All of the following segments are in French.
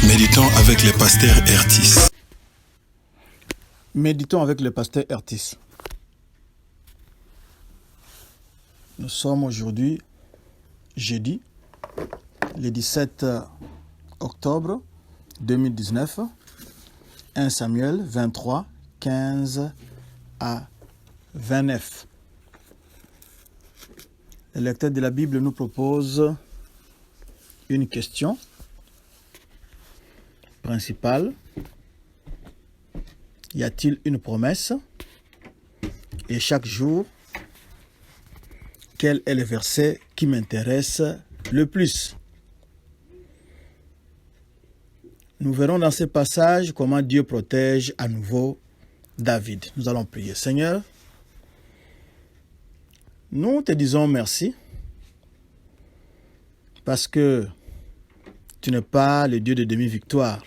Méditons avec le pasteur Ertis. Méditons avec le pasteur Ertis. Nous sommes aujourd'hui, jeudi, le 17 octobre 2019, 1 Samuel 23, 15 à 29. Le lecteur de la Bible nous propose une question principale. Y a-t-il une promesse? Et chaque jour, quel est le verset qui m'intéresse le plus? Nous verrons dans ce passage comment Dieu protège à nouveau David. Nous allons prier. Seigneur, nous te disons merci parce que tu n'es pas le Dieu de demi-victoire.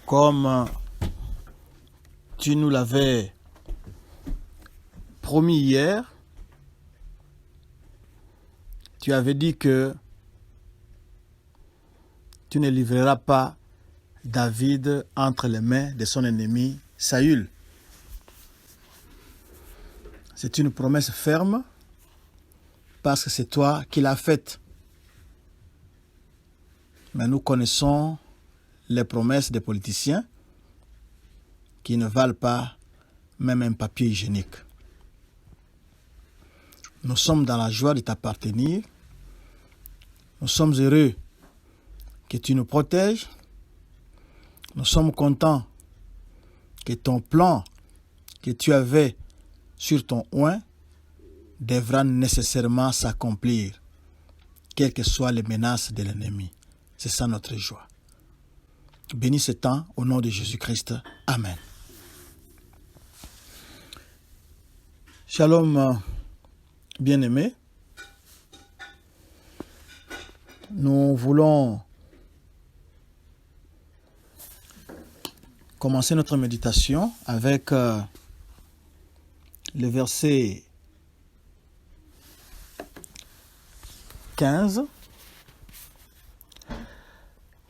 Comme tu nous l'avais promis hier, tu avais dit que tu ne livreras pas David entre les mains de son ennemi Saül. C'est une promesse ferme parce que c'est toi qui l'as faite. Mais nous connaissons les promesses des politiciens qui ne valent pas même un papier hygiénique. Nous sommes dans la joie de t'appartenir. Nous sommes heureux que tu nous protèges. Nous sommes contents que ton plan que tu avais sur ton oint devra nécessairement s'accomplir, quelles que soient les menaces de l'ennemi. C'est ça notre joie. Bénis ce temps au nom de Jésus-Christ. Amen. Shalom, bien-aimés. Nous voulons commencer notre méditation avec le verset 15.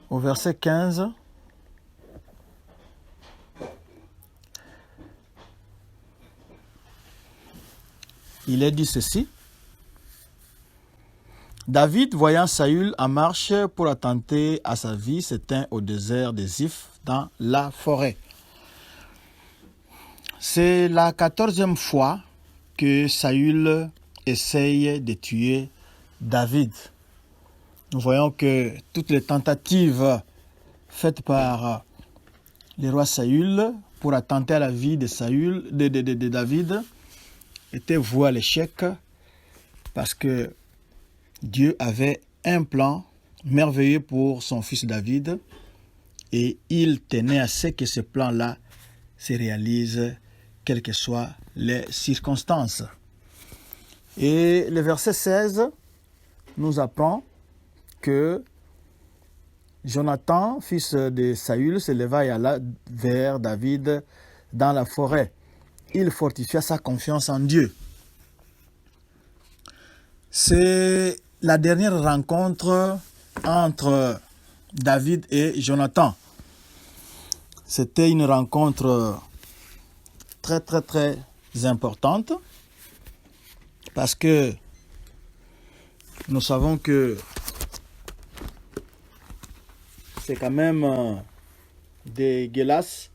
Au verset 15, il est dit ceci. David, voyant Saül en marche pour attenter à sa vie, s'éteint au désert de Ziph dans la forêt. C'est la 14e fois que Saül essaye de tuer David. Nous voyons que toutes les tentatives faites par le roi Saül pour attenter à la vie de David étaient vouées à l'échec parce que Dieu avait un plan merveilleux pour son fils David et il tenait à ce que ce plan-là se réalise quelles que soient les circonstances. Et le verset 16 nous apprend que Jonathan, fils de Saül, se leva et alla vers David dans la forêt. Il fortifia sa confiance en Dieu. C'est la dernière rencontre entre David et Jonathan. C'était une rencontre très importante parce que nous savons que c'est quand même dégueulasse,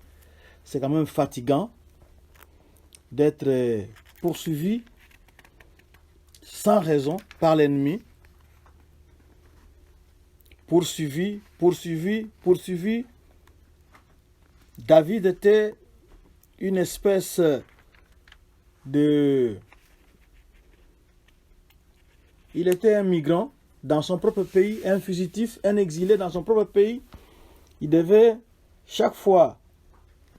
c'est quand même fatigant d'être poursuivi sans raison par l'ennemi. Poursuivi. David était une espèce de... Il était un migrant dans son propre pays, un fugitif, un exilé dans son propre pays. Il devait chaque fois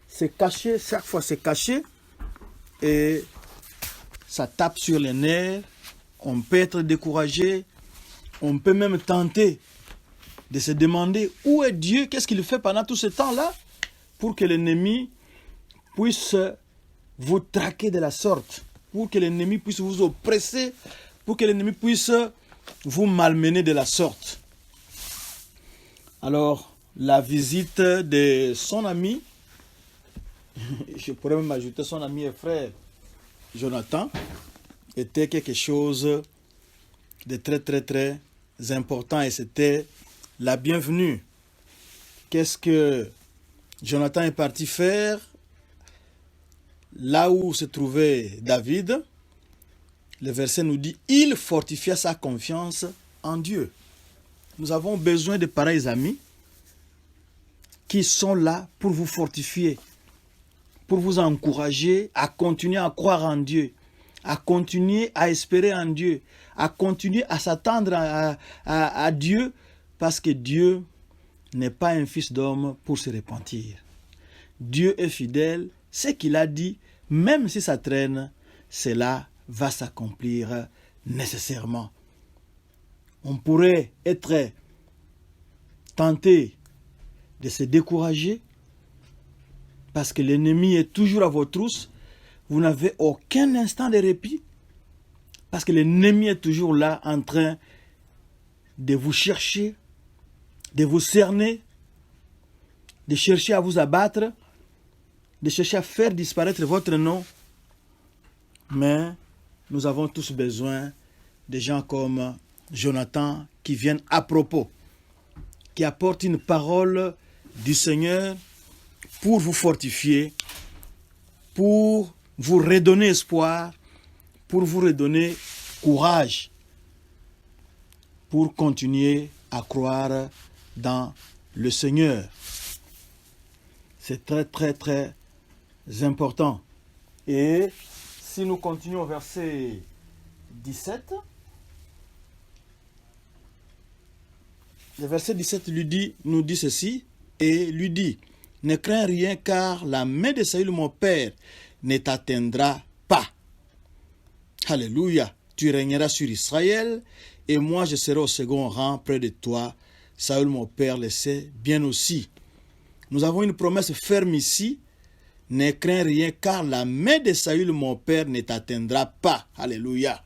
se cacher, et ça tape sur les nerfs. On peut être découragé, on peut même tenter de se demander où est Dieu, qu'est-ce qu'il fait pendant tout ce temps-là pour que l'ennemi puisse vous traquer de la sorte, pour que l'ennemi puisse vous oppresser, pour que l'ennemi puisse vous malmener de la sorte. Alors, la visite de son ami, je pourrais même ajouter son ami et frère Jonathan, était quelque chose de très important et c'était la bienvenue. Qu'est-ce que Jonathan est parti faire là où se trouvait David? Le verset nous dit, il fortifia sa confiance en Dieu. Nous avons besoin de pareils amis qui sont là pour vous fortifier, pour vous encourager à continuer à croire en Dieu, à continuer à espérer en Dieu, à continuer à s'attendre à Dieu, parce que Dieu n'est pas un fils d'homme pour se repentir. Dieu est fidèle, ce qu'il a dit, même si ça traîne, cela va s'accomplir nécessairement. On pourrait être tenté de se décourager parce que l'ennemi est toujours à vos trousses. Vous n'avez aucun instant de répit parce que l'ennemi est toujours là en train de vous chercher, de vous cerner, de chercher à vous abattre, de chercher à faire disparaître votre nom. Mais nous avons tous besoin de gens comme Jonathan qui viennent à propos, qui apportent une parole du Seigneur pour vous fortifier, pour vous redonner espoir, pour vous redonner courage, pour continuer à croire dans le Seigneur. C'est très important. Et si nous continuons au verset 17, le verset 17 nous dit ceci, et lui dit, ne crains rien car la main de Saül mon père ne t'atteindra pas. Alléluia, tu régneras sur Israël et moi je serai au second rang près de toi. Saül mon père le sait bien aussi. Nous avons une promesse ferme ici. Ne crains rien car la main de Saül mon père ne t'atteindra pas. Alléluia.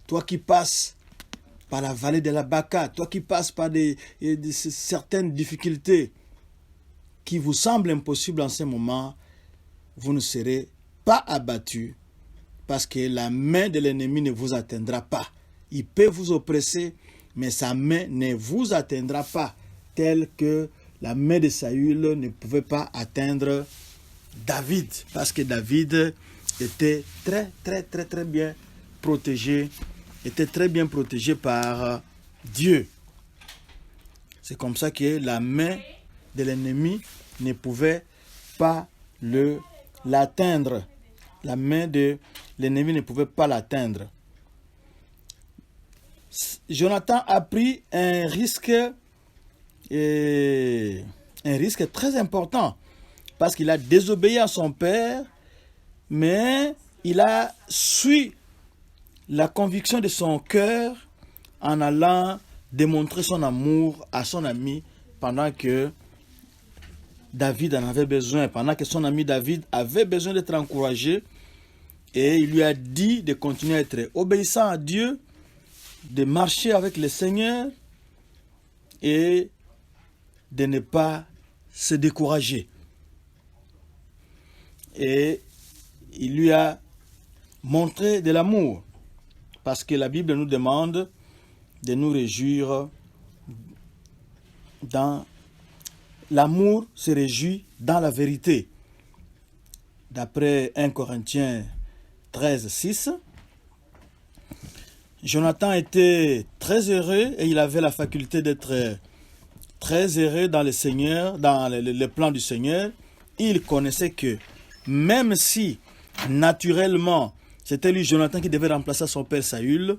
Toi qui passes par la vallée de la Baca, toi qui passes par certaines difficultés qui vous semblent impossibles en ce moment, vous ne serez pas abattus parce que la main de l'ennemi ne vous atteindra pas. Il peut vous oppresser, mais sa main ne vous atteindra pas, telle que la main de Saül ne pouvait pas atteindre David, parce que David était très bien protégé, par Dieu. C'est comme ça que la main de l'ennemi ne pouvait pas l'atteindre. La main de l'ennemi ne pouvait pas l'atteindre. Jonathan a pris un risque très important parce qu'il a désobéi à son père, mais il a suivi la conviction de son cœur en allant démontrer son amour à son ami pendant que David en avait besoin, pendant que son ami David avait besoin d'être encouragé, et il lui a dit de continuer à être obéissant à Dieu, de marcher avec le Seigneur et de ne pas se décourager. Et il lui a montré de l'amour, parce que la Bible nous demande de nous réjouir dans l'amour, se réjouit dans la vérité. D'après 1 Corinthiens 13, 6, Jonathan était très heureux et il avait la faculté d'être très heureux dans le Seigneur, dans le plan du Seigneur. Il connaissait que même si naturellement c'était lui Jonathan qui devait remplacer son père Saül,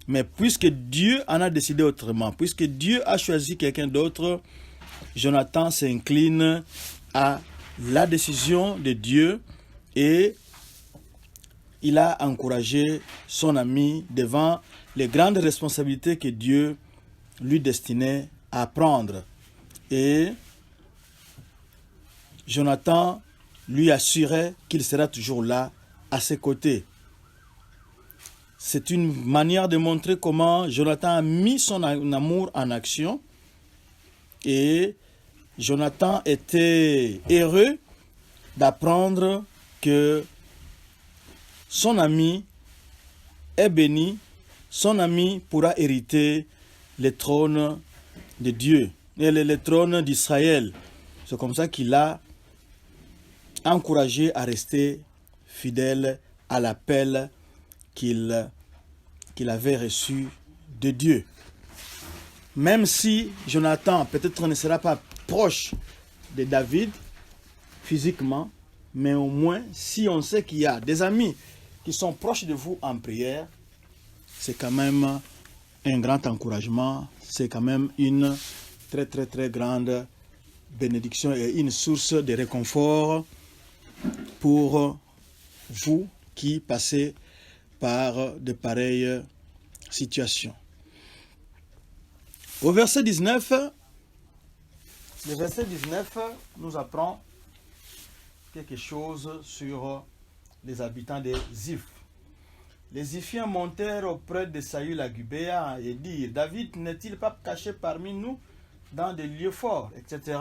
mais puisque Dieu en a décidé autrement, puisque Dieu a choisi quelqu'un d'autre, Jonathan s'incline à la décision de Dieu et il a encouragé son ami devant les grandes responsabilités que Dieu lui destinait à prendre. Et Jonathan lui assurait qu'il sera toujours là à ses côtés. C'est une manière de montrer comment Jonathan a mis son amour en action Et Jonathan était heureux d'apprendre que son ami est béni, son ami pourra hériter le trône de Dieu, et le trône d'Israël. C'est comme ça qu'il a encouragé à rester fidèle à l'appel qu'il avait reçu de Dieu. Même si Jonathan peut-être ne sera pas proche de David physiquement, mais au moins si on sait qu'il y a des amis qui sont proches de vous en prière, c'est quand même un grand encouragement, c'est quand même une très très très grande bénédiction et une source de réconfort pour vous qui passez par de pareilles situations. Au verset 19, le verset 19 nous apprend quelque chose sur les habitants des Ziph. Les Ziphiens montèrent auprès de Saül à Gubéa et dirent: David n'est-il pas caché parmi nous dans des lieux forts, etc.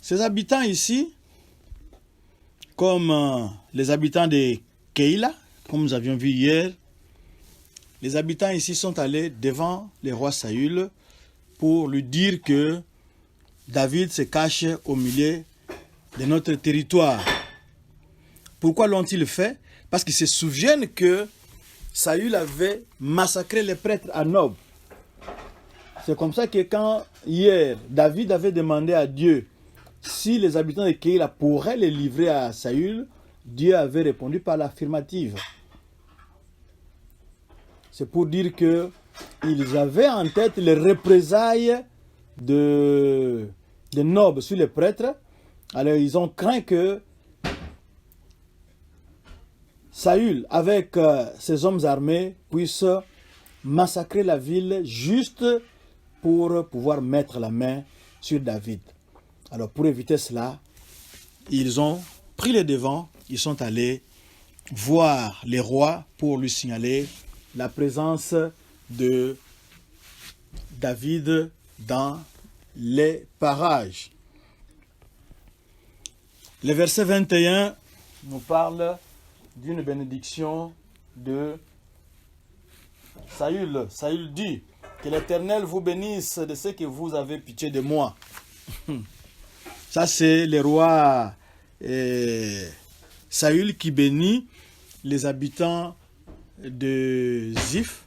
Ces habitants ici, comme les habitants de Keïla, comme nous avions vu hier, les habitants ici sont allés devant le roi Saül pour lui dire que David se cache au milieu de notre territoire. Pourquoi l'ont-ils fait? Parce qu'ils se souviennent que Saül avait massacré les prêtres à Nob. C'est comme ça que quand hier David avait demandé à Dieu si les habitants de Keïla pourraient les livrer à Saül, Dieu avait répondu par l'affirmative. C'est pour dire qu'ils avaient en tête les représailles de Nob sur les prêtres. Alors ils ont craint que Saül, avec ses hommes armés, puisse massacrer la ville juste pour pouvoir mettre la main sur David. Alors pour éviter cela, ils ont pris les devants, ils sont allés voir les rois pour lui signaler la présence de David dans les parages. Le verset 21 nous parle d'une bénédiction de Saül. Saül dit: que l'Éternel vous bénisse de ce que vous avez pitié de moi. Ça, c'est le roi Saül qui bénit les habitants de Ziph.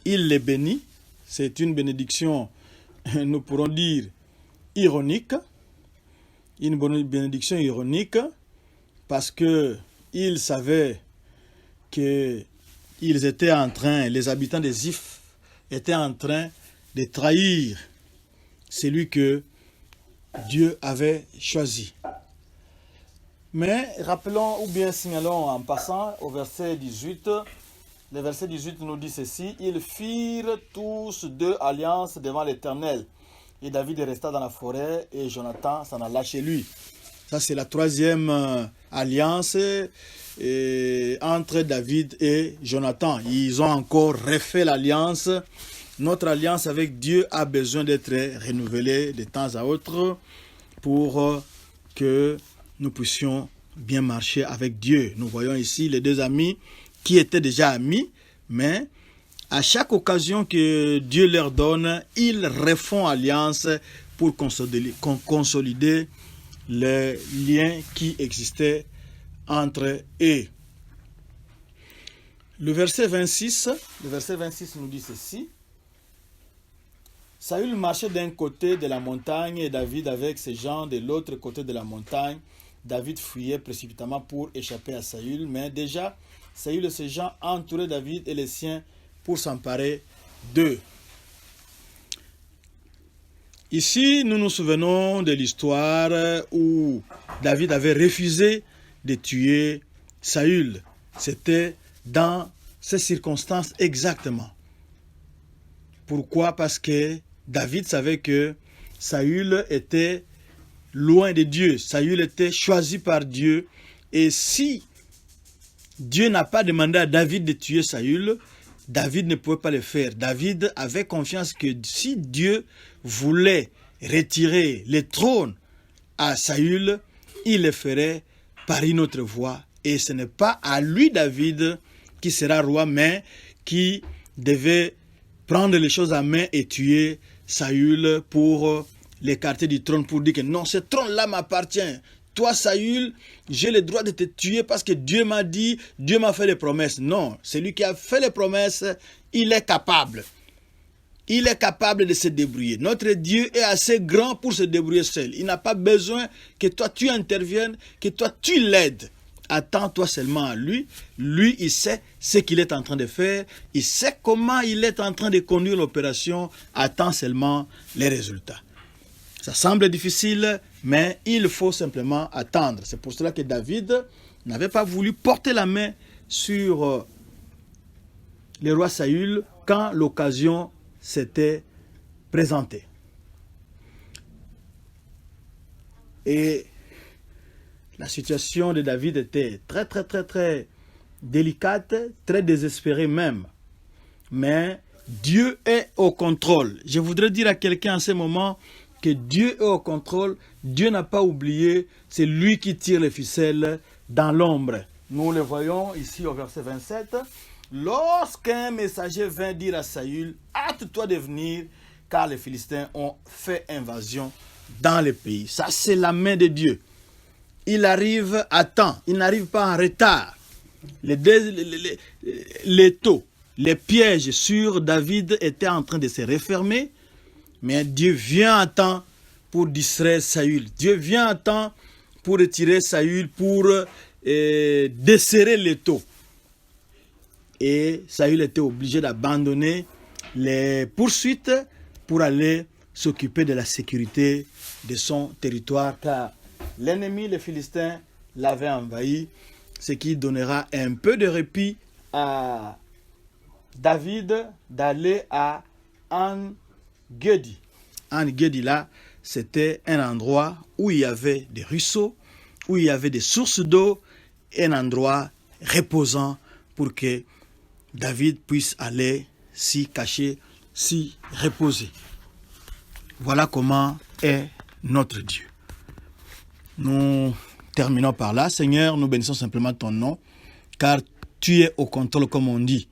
Il les bénit. C'est une bénédiction, nous pourrons dire, ironique. Une bonne bénédiction ironique parce que ils savaient que ils étaient en train, les habitants de Ziph étaient en train de trahir celui que Dieu avait choisi. Mais rappelons ou bien signalons en passant au verset 18, le verset 18 nous dit ceci: ils firent tous deux alliances devant l'Éternel. Et David resta dans la forêt et Jonathan s'en alla chez lui. Ça, c'est la troisième alliance entre David et Jonathan. Ils ont encore refait l'alliance. Notre alliance avec Dieu a besoin d'être renouvelée de temps à autre pour que nous puissions bien marcher avec Dieu. Nous voyons ici les deux amis qui étaient déjà amis, mais à chaque occasion que Dieu leur donne, ils refont alliance pour consolider les liens qui existaient entre eux. Le verset 26 nous dit ceci: Saül marchait d'un côté de la montagne et David avec ses gens de l'autre côté de la montagne. David fuyait précipitamment pour échapper à Saül, mais déjà Saül et ses gens entouraient David et les siens pour s'emparer d'eux. Ici, nous nous souvenons de l'histoire où David avait refusé de tuer Saül. C'était dans ces circonstances exactement. Pourquoi? Parce que David savait que Saül était loin de Dieu. Saül était choisi par Dieu. Et si Dieu n'a pas demandé à David de tuer Saül, David ne pouvait pas le faire. David avait confiance que si Dieu voulait retirer le trône à Saül, il le ferait par une autre voie. Et ce n'est pas à lui, David, qui sera roi, mais qui devait prendre les choses en main et tuer Saül pour l'écarter du trône, pour dire que non, ce trône-là m'appartient. Toi, Saül, j'ai le droit de te tuer parce que Dieu m'a dit, Dieu m'a fait les promesses. Non, celui qui a fait les promesses, il est capable. Il est capable de se débrouiller. Notre Dieu est assez grand pour se débrouiller seul. Il n'a pas besoin que toi tu interviennes, que toi tu l'aides. Attends-toi seulement à lui. Lui, il sait ce qu'il est en train de faire. Il sait comment il est en train de conduire l'opération. Attends seulement les résultats. Ça semble difficile, mais il faut simplement attendre. C'est pour cela que David n'avait pas voulu porter la main sur le roi Saül quand l'occasion s'était présentée. Et la situation de David était très délicate, très désespérée même. Mais Dieu est au contrôle. Je voudrais dire à quelqu'un en ce moment que Dieu est au contrôle. Dieu n'a pas oublié, c'est lui qui tire les ficelles dans l'ombre. Nous le voyons ici au verset 27. Lorsqu'un messager vint dire à Saül, hâte-toi de venir, car les Philistins ont fait invasion dans le pays. Ça, c'est la main de Dieu. Il arrive à temps, il n'arrive pas en retard. Les taux, les pièges sur David étaient en train de se refermer, mais Dieu vient à temps pour distraire Saül. Dieu vient à temps pour retirer Saül, pour desserrer les taux. Et Saül était obligé d'abandonner les poursuites pour aller s'occuper de la sécurité de son territoire, car l'ennemi, les Philistins, l'avait envahi, ce qui donnera un peu de répit à David d'aller à En-Gedi. En-Gedi, là, c'était un endroit où il y avait des ruisseaux, où il y avait des sources d'eau, un endroit reposant pour que David puisse aller s'y cacher, s'y reposer. Voilà comment est notre Dieu. Nous terminons par là. Seigneur, nous bénissons simplement ton nom, car tu es au contrôle, comme on dit.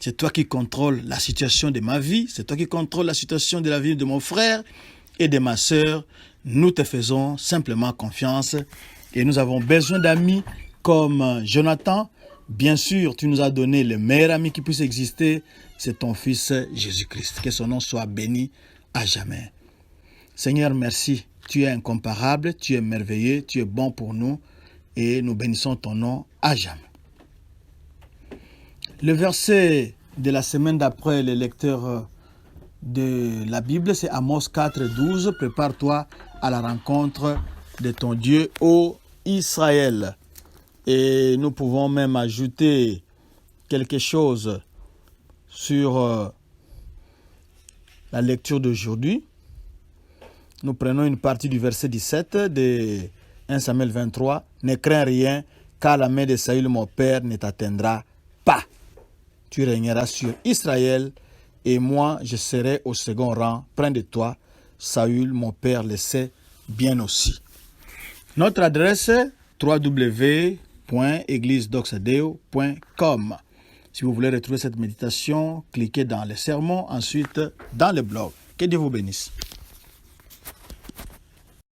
C'est toi qui contrôles la situation de ma vie, c'est toi qui contrôles la situation de la vie de mon frère et de ma sœur. Nous te faisons simplement confiance et nous avons besoin d'amis comme Jonathan. Bien sûr, tu nous as donné le meilleur ami qui puisse exister, c'est ton Fils Jésus-Christ. Que son nom soit béni à jamais. Seigneur, merci. Tu es incomparable, tu es merveilleux, tu es bon pour nous et nous bénissons ton nom à jamais. Le verset de la semaine d'après, les lecteurs de la Bible, c'est Amos 4, 12. Prépare-toi à la rencontre de ton Dieu, ô Israël. Et nous pouvons même ajouter quelque chose sur la lecture d'aujourd'hui. Nous prenons une partie du verset 17 de 1 Samuel 23. Ne crains rien, car la main de Saül, mon père, ne t'atteindra pas. Tu régneras sur Israël, et moi, je serai au second rang, près de toi. Saül, mon père, le sait bien aussi. Notre adresse, www.eglisedoxadeo.com. Si vous voulez retrouver cette méditation, cliquez dans les sermons, ensuite dans le blog. Que Dieu vous bénisse.